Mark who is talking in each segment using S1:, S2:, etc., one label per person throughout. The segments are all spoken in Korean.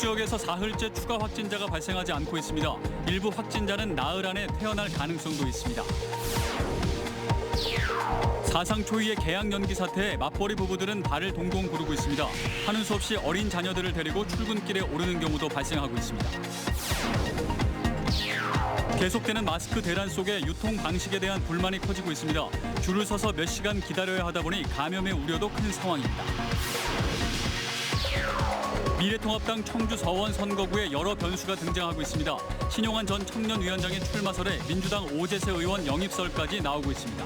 S1: 지역에서 사흘째 추가 확진자가 발생하지 않고 있습니다. 일부 확진자는 나흘 안에 태어날 가능성도 있습니다. 사상 초유의 개학 연기 사태에 맞벌이 부부들은 발을 동동 구르고 있습니다. 하는 수 없이 어린 자녀들을 데리고 출근길에 오르는 경우도 발생하고 있습니다. 계속되는 마스크 대란 속에 유통 방식에 대한 불만이 커지고 있습니다. 줄을 서서 몇 시간 기다려야 하다 보니 감염의 우려도 큰 상황입니다. 미래통합당 청주 서원 선거구에 여러 변수가 등장하고 있습니다. 신용환 전 청년위원장의 출마설에 민주당 오재세 의원 영입설까지 나오고 있습니다.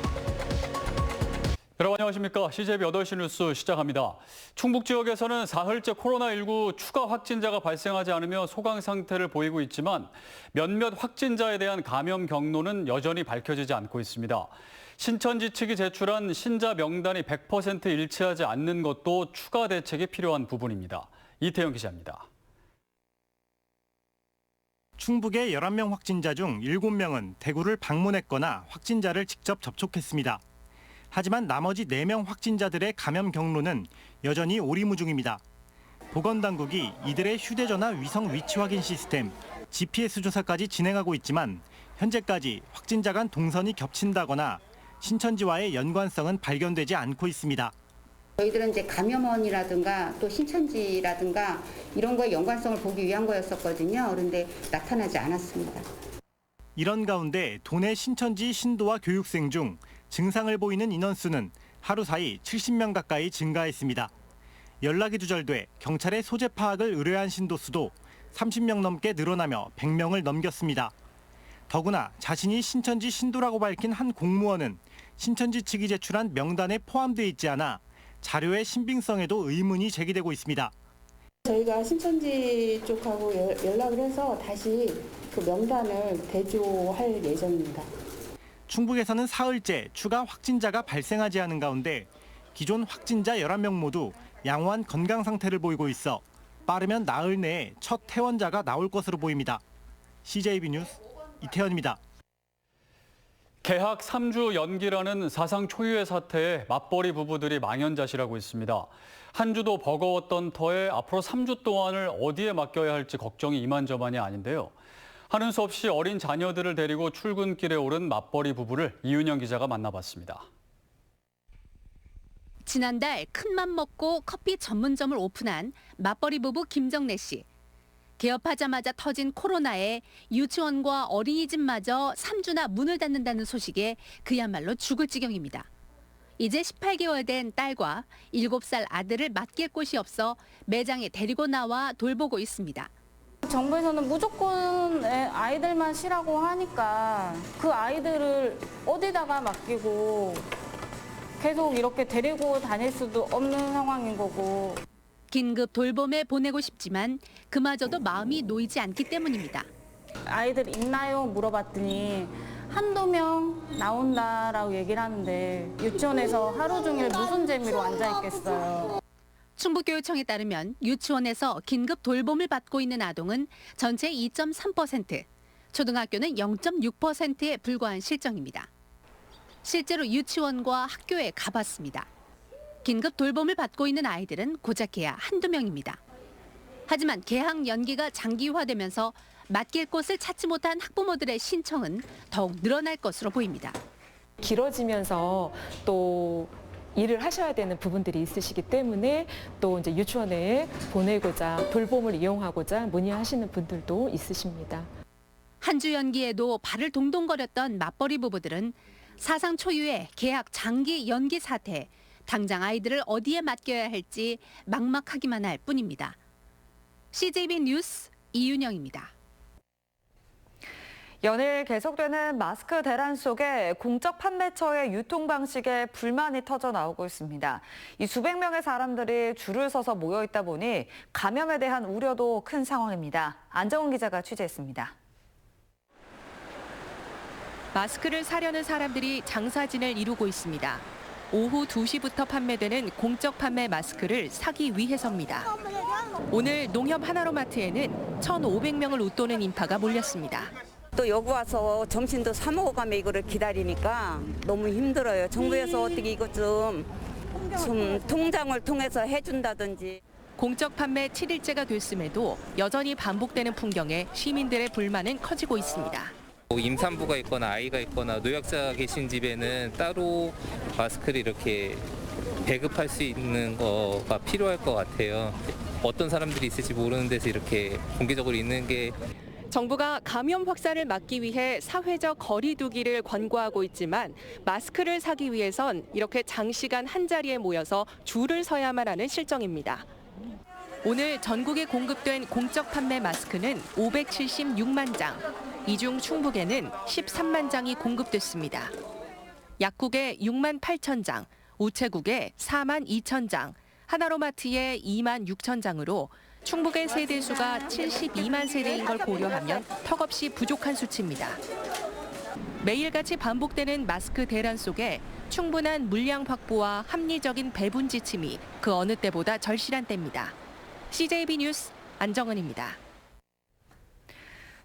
S1: 여러분 안녕하십니까. CJB 8시 뉴스 시작합니다. 충북 지역에서는 사흘째 코로나19 추가 확진자가 발생하지 않으며 소강 상태를 보이고 있지만 몇몇 확진자에 대한 감염 경로는 여전히 밝혀지지 않고 있습니다. 신천지 측이 제출한 신자 명단이 100% 일치하지 않는 것도 추가 대책이 필요한 부분입니다. 이태영 기자입니다.
S2: 충북의 11명 확진자 중 7명은 대구를 방문했거나 확진자를 직접 접촉했습니다. 하지만 나머지 4명 확진자들의 감염 경로는 여전히 오리무중입니다. 보건당국이 이들의 휴대전화 위성 위치 확인 시스템, GPS 조사까지 진행하고 있지만 현재까지 확진자 간 동선이 겹친다거나 신천지와의 연관성은 발견되지 않고 있습니다.
S3: 저희들은 이제 감염원이라든가 또 신천지라든가 이런 거에 연관성을 보기 위한 거였었거든요. 그런데 나타나지 않았습니다.
S2: 이런 가운데 도내 신천지 신도와 교육생 중 증상을 보이는 인원수는 하루 사이 70명 가까이 증가했습니다. 연락이 두절돼 경찰에 소재 파악을 의뢰한 신도 수도 30명 넘게 늘어나며 100명을 넘겼습니다. 더구나 자신이 신천지 신도라고 밝힌 한 공무원은 신천지 측이 제출한 명단에 포함돼 있지 않아 자료의 신빙성에도 의문이 제기되고 있습니다.
S4: 저희가 신천지 쪽하고 연락을 해서 다시 그 명단을 대조할 예정입니다.
S2: 충북에서는 사흘째 추가 확진자가 발생하지 않은 가운데 기존 확진자 11명 모두 양호한 건강 상태를 보이고 있어 빠르면 나흘 내에 첫 퇴원자가 나올 것으로 보입니다. CJB 뉴스 이태현입니다.
S1: 개학 3주 연기라는 사상 초유의 사태에 맞벌이 부부들이 망연자실하고 있습니다. 한 주도 버거웠던 터에 앞으로 3주 동안을 어디에 맡겨야 할지 걱정이 이만저만이 아닌데요. 하는 수 없이 어린 자녀들을 데리고 출근길에 오른 맞벌이 부부를 이윤영 기자가 만나봤습니다.
S5: 지난달 큰맘 먹고 커피 전문점을 오픈한 맞벌이 부부 김정래 씨. 개업하자마자 터진 코로나에 유치원과 어린이집마저 3주나 문을 닫는다는 소식에 그야말로 죽을 지경입니다. 이제 18개월 된 딸과 7살 아들을 맡길 곳이 없어 매장에 데리고 나와 돌보고 있습니다.
S4: 정부에서는 무조건 아이들만 쉬라고 하니까 그 아이들을 어디다가 맡기고 계속 이렇게 데리고 다닐 수도 없는 상황인 거고.
S5: 긴급 돌봄에 보내고 싶지만 그마저도 마음이 놓이지 않기 때문입니다.
S4: 아이들 있나요? 물어봤더니 한두 명 나온다라고 얘기를 하는데 유치원에서 하루 종일 무슨 재미로 앉아 있겠어요.
S5: 충북교육청에 따르면 유치원에서 긴급 돌봄을 받고 있는 아동은 전체 2.3%, 초등학교는 0.6%에 불과한 실정입니다. 실제로 유치원과 학교에 가봤습니다. 긴급 돌봄을 받고 있는 아이들은 고작해야 한두 명입니다. 하지만 개학 연기가 장기화되면서 맡길 곳을 찾지 못한 학부모들의 신청은 더욱 늘어날 것으로 보입니다.
S6: 길어지면서 또 일을 하셔야 되는 부분들이 있으시기 때문에 또 이제 유치원에 보내고자 돌봄을 이용하고자 문의하시는 분들도 있으십니다.
S5: 한 주 연기에도 발을 동동거렸던 맞벌이 부부들은 사상 초유의 개학 장기 연기 사태에 당장 아이들을 어디에 맡겨야 할지 막막하기만 할 뿐입니다. CJB 뉴스 이윤영입니다.
S7: 연일 계속되는 마스크 대란 속에 공적 판매처의 유통 방식에 불만이 터져 나오고 있습니다. 이 수백 명의 사람들이 줄을 서서 모여 있다 보니 감염에 대한 우려도 큰 상황입니다. 안정훈 기자가 취재했습니다.
S8: 마스크를 사려는 사람들이 장사진을 이루고 있습니다. 오후 2시부터 판매되는 공적 판매 마스크를 사기 위해서입니다. 오늘 농협 하나로마트에는 1,500명을 웃도는 인파가 몰렸습니다.
S9: 또 여기 와서 점심도 사 먹어가며 이거를 기다리니까 너무 힘들어요. 정부에서 어떻게 이것 좀 통장을 통해서 해준다든지.
S8: 공적 판매 7일째가 됐음에도 여전히 반복되는 풍경에 시민들의 불만은 커지고 있습니다.
S10: 임산부가 있거나 아이가 있거나 노약자 계신 집에는 따로 마스크를 이렇게 배급할 수 있는 거가 필요할 것 같아요. 어떤 사람들이 있을지 모르는 데서 이렇게 공개적으로 있는 게
S8: 정부가 감염 확산을 막기 위해 사회적 거리 두기를 권고하고 있지만 마스크를 사기 위해선 이렇게 장시간 한자리에 모여서 줄을 서야만 하는 실정입니다. 오늘 전국에 공급된 공적 판매 마스크는 576만 장, 이 중 충북에는 13만 장이 공급됐습니다. 약국에 6만 8천 장, 우체국에 4만 2천 장, 하나로마트에 2만 6천 장으로 충북의 세대 수가 72만 세대인 걸 고려하면 턱없이 부족한 수치입니다. 매일같이 반복되는 마스크 대란 속에 충분한 물량 확보와 합리적인 배분 지침이 그 어느 때보다 절실한 때입니다. CJB 뉴스 안정은입니다.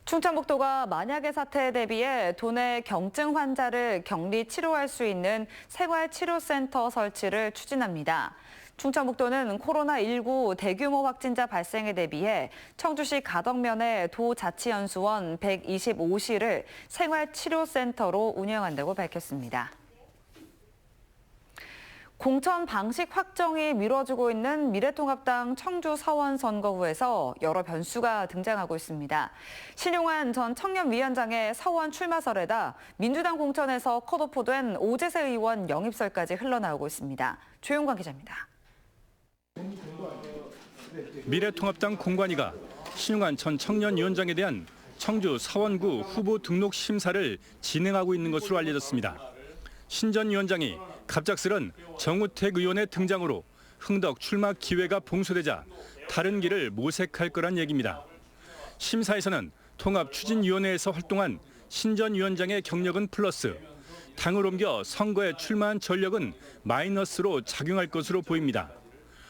S7: 충청북도가 만약의 사태에 대비해 도내 경증 환자를 격리 치료할 수 있는 생활치료센터 설치를 추진합니다. 충청북도는 코로나19 대규모 확진자 발생에 대비해 청주시 가덕면의 도자치연수원 125실을 생활치료센터로 운영한다고 밝혔습니다. 공천 방식 확정이 미뤄지고 있는 미래통합당 청주 서원 선거구에서 여러 변수가 등장하고 있습니다. 신용환 전 청년위원장의 서원 출마설에다 민주당 공천에서 컷오프된 오재세 의원 영입설까지 흘러나오고 있습니다. 조용관 기자입니다.
S11: 미래통합당 공관위가 신용환 전 청년위원장에 대한 청주 서원구 후보 등록 심사를 진행하고 있는 것으로 알려졌습니다. 신 전 위원장이 갑작스런 정우택 의원의 등장으로 흥덕 출마 기회가 봉쇄되자 다른 길을 모색할 거란 얘기입니다. 심사에서는 통합추진위원회에서 활동한 신 전 위원장의 경력은 플러스, 당을 옮겨 선거에 출마한 전력은 마이너스로 작용할 것으로 보입니다.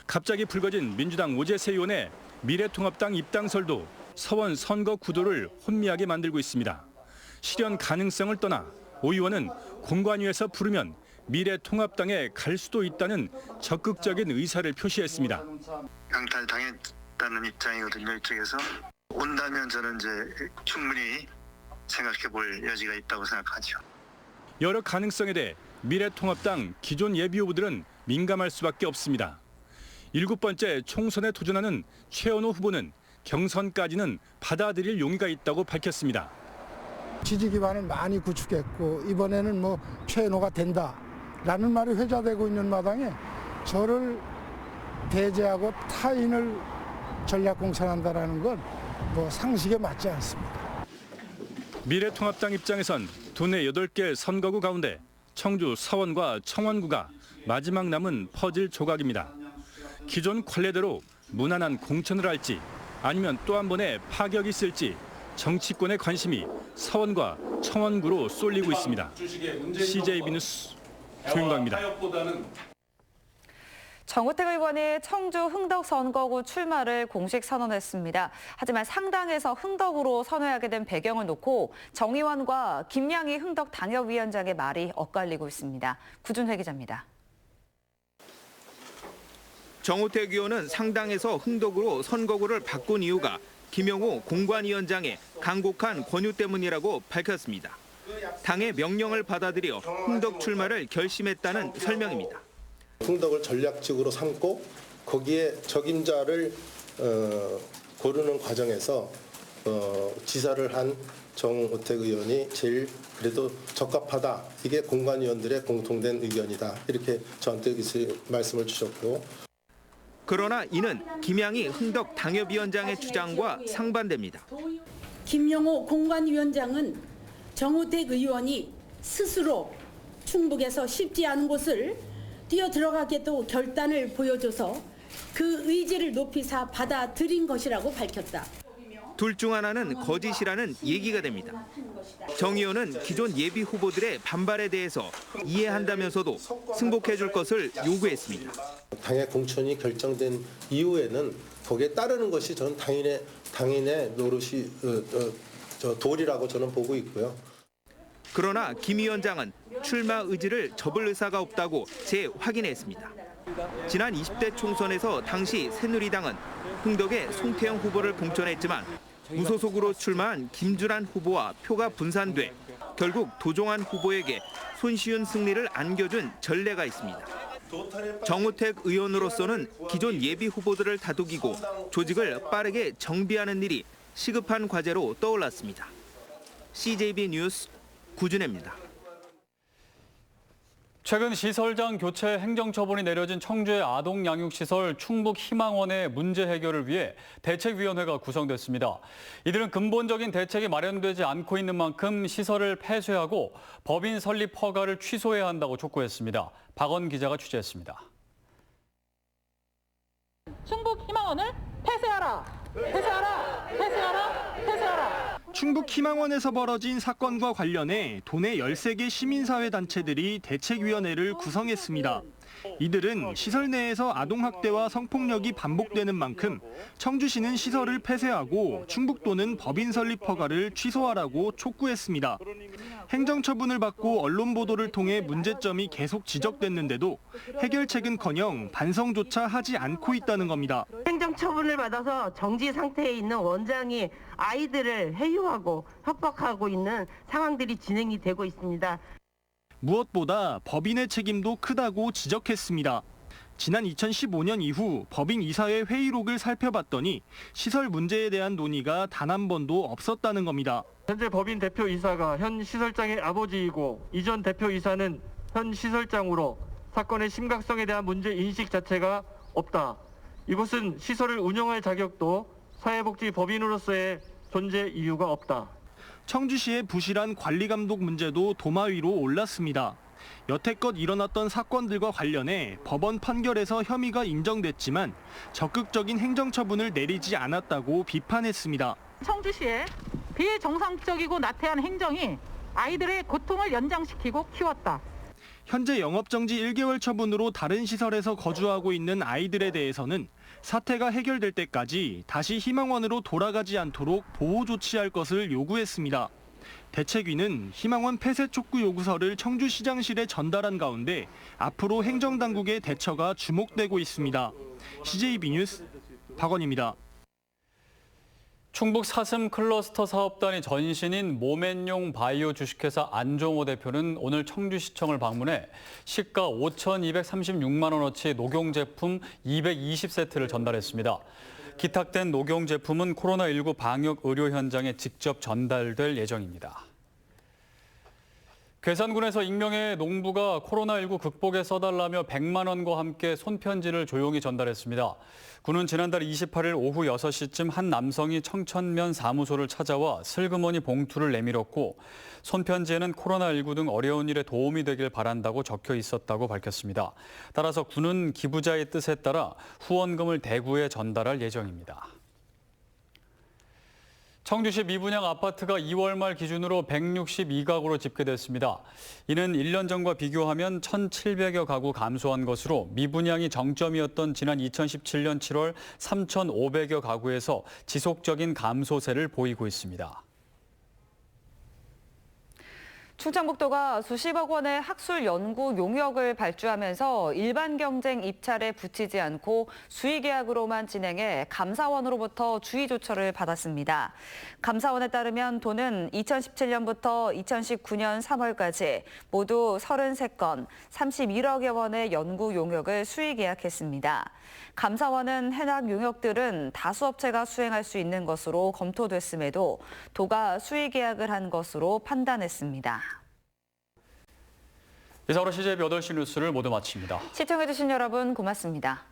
S11: 갑자기 불거진 민주당 오재세 의원의 미래통합당 입당설도 서원 선거 구도를 혼미하게 만들고 있습니다. 실현 가능성을 떠나 오 의원은 공관위에서 부르면 미래통합당에 갈 수도 있다는 적극적인 의사를 표시했습니다.
S12: 강탈당했다는 입장이거든요. 이쪽에서 온다면 저는 이제 충분히 생각해 볼 여지가 있다고 생각하죠.
S11: 여러 가능성에 대해 미래통합당 기존 예비후보들은 민감할 수밖에 없습니다. 7번째 총선에 도전하는 최원호 후보는 경선까지는 받아들일 용의가 있다고 밝혔습니다.
S13: 지지 기반을 많이 구축했고 이번에는 뭐 최원호가 된다라는 말이 회자되고 있는 마당에 저를 배제하고 타인을 전략 공천한다라는 건 뭐 상식에 맞지 않습니다.
S11: 미래통합당 입장에선 도내 8개 선거구 가운데 청주 서원과 청원구가 마지막 남은 퍼즐 조각입니다. 기존 관례대로 무난한 공천을 할지 아니면 또 한 번의 파격이 있을지 정치권의 관심이 서원과 청원구로 쏠리고 있습니다. CJB 뉴스 조윤광입니다.
S7: 정우택 의원이 청주 흥덕 선거구 출마를 공식 선언했습니다. 하지만 상당에서 흥덕으로 선회하게 된 배경을 놓고 정 의원과 김양희 흥덕 당협위원장의 말이 엇갈리고 있습니다. 구준회 기자입니다.
S14: 정우택 의원은 상당에서 흥덕으로 선거구를 바꾼 이유가 김영호 공관위원장의 강곡한 권유 때문이라고 밝혔습니다. 당의 명령을 받아들여 흥덕 출마를 결심했다는 설명입니다.
S15: 흥덕을 전략적으로 삼고 거기에 적임자를 고르는 과정에서 지사를 한 정우택 의원이 제일 그래도 적합하다. 이게 공관위원들의 공통된 의견이다. 이렇게 저한테 말씀을 주셨고.
S14: 그러나 이는 김양희 흥덕 당협위원장의 주장과 상반됩니다.
S16: 김영호 공관위원장은 정우택 의원이 스스로 충북에서 쉽지 않은 곳을 뛰어들어가겠다고 결단을 보여줘서 그 의지를 높이사 받아들인 것이라고 밝혔다.
S14: 둘 중 하나는 거짓이라는 얘기가 됩니다. 정 의원은 기존 예비 후보들의 반발에 대해서 이해한다면서도 승복해 줄 것을 요구했습니다.
S15: 당의 공천이 결정된 이후에는 거기에 따르는 것이 저는 당인의 노릇이 도리라고 저는 보고 있고요.
S14: 그러나 김 위원장은 출마 의지를 접을 의사가 없다고 재확인했습니다. 지난 20대 총선에서 당시 새누리당은 흥덕의 송태영 후보를 공천했지만 무소속으로 출마한 김주란 후보와 표가 분산돼 결국 도종환 후보에게 손쉬운 승리를 안겨준 전례가 있습니다. 정우택 의원으로서는 기존 예비 후보들을 다독이고 조직을 빠르게 정비하는 일이 시급한 과제로 떠올랐습니다. CJB 뉴스 구준혜입니다.
S1: 최근 시설장 교체 행정처분이 내려진 청주의 아동양육시설 충북희망원의 문제 해결을 위해 대책위원회가 구성됐습니다. 이들은 근본적인 대책이 마련되지 않고 있는 만큼 시설을 폐쇄하고 법인 설립 허가를 취소해야 한다고 촉구했습니다. 박원 기자가 취재했습니다.
S17: 충북희망원을 폐쇄하라! 폐쇄하라! 폐쇄하라! 폐쇄하라!
S18: 충북희망원에서 벌어진 사건과 관련해 도내 13개 시민사회단체들이 대책위원회를 구성했습니다. 이들은 시설 내에서 아동학대와 성폭력이 반복되는 만큼 청주시는 시설을 폐쇄하고 충북도는 법인 설립 허가를 취소하라고 촉구했습니다. 행정처분을 받고 언론 보도를 통해 문제점이 계속 지적됐는데도 해결책은커녕 반성조차 하지 않고 있다는 겁니다.
S19: 행정처분을 받아서 정지 상태에 있는 원장이 아이들을 회유하고 협박하고 있는 상황들이 진행이 되고 있습니다.
S18: 무엇보다 법인의 책임도 크다고 지적했습니다. 지난 2015년 이후 법인 이사회 회의록을 살펴봤더니 시설 문제에 대한 논의가 단 한 번도 없었다는 겁니다.
S20: 현재 법인 대표이사가 현 시설장의 아버지이고 이전 대표이사는 현 시설장으로 사건의 심각성에 대한 문제 인식 자체가 없다. 이곳은 시설을 운영할 자격도 사회복지법인으로서의 존재 이유가 없다.
S18: 청주시의 부실한 관리 감독 문제도 도마 위로 올랐습니다. 여태껏 일어났던 사건들과 관련해 법원 판결에서 혐의가 인정됐지만 적극적인 행정처분을 내리지 않았다고 비판했습니다.
S17: 청주시의 비정상적이고 나태한 행정이 아이들의 고통을 연장시키고 키웠다.
S18: 현재 영업정지 1개월 처분으로 다른 시설에서 거주하고 있는 아이들에 대해서는 사태가 해결될 때까지 다시 희망원으로 돌아가지 않도록 보호 조치할 것을 요구했습니다. 대책위는 희망원 폐쇄 촉구 요구서를 청주시장실에 전달한 가운데 앞으로 행정당국의 대처가 주목되고 있습니다. CJB 뉴스 박원입니다.
S1: 충북 사슴 클러스터 사업단이 전신인 모멘용 바이오 주식회사 안종호 대표는 오늘 청주시청을 방문해 시가 5,236만 원어치 녹용제품 220세트를 전달했습니다. 기탁된 녹용 제품은 코로나19 방역 의료 현장에 직접 전달될 예정입니다. 괴산군에서 익명의 농부가 코로나19 극복에 써달라며 100만 원과 함께 손편지를 조용히 전달했습니다. 군은 지난달 28일 오후 6시쯤 한 남성이 청천면 사무소를 찾아와 슬그머니 봉투를 내밀었고 손편지에는 코로나19 등 어려운 일에 도움이 되길 바란다고 적혀 있었다고 밝혔습니다. 따라서 군은 기부자의 뜻에 따라 후원금을 대구에 전달할 예정입니다. 청주시 미분양 아파트가 2월 말 기준으로 162가구로 집계됐습니다. 이는 1년 전과 비교하면 1,700여 가구 감소한 것으로 미분양이 정점이었던 지난 2017년 7월 3,500여 가구에서 지속적인 감소세를 보이고 있습니다.
S7: 충청북도가 수십억 원의 학술 연구 용역을 발주하면서 일반 경쟁 입찰에 붙이지 않고 수의계약으로만 진행해 감사원으로부터 주의 조처를 받았습니다. 감사원에 따르면 도는 2017년부터 2019년 3월까지 모두 33건, 31억여 원의 연구 용역을 수의계약했습니다. 감사원은 해당 용역들은 다수 업체가 수행할 수 있는 것으로 검토됐음에도 도가 수의계약을 한 것으로 판단했습니다.
S1: 이상으로 CJB 8시 뉴스를 모두 마칩니다.
S7: 시청해주신 여러분 고맙습니다.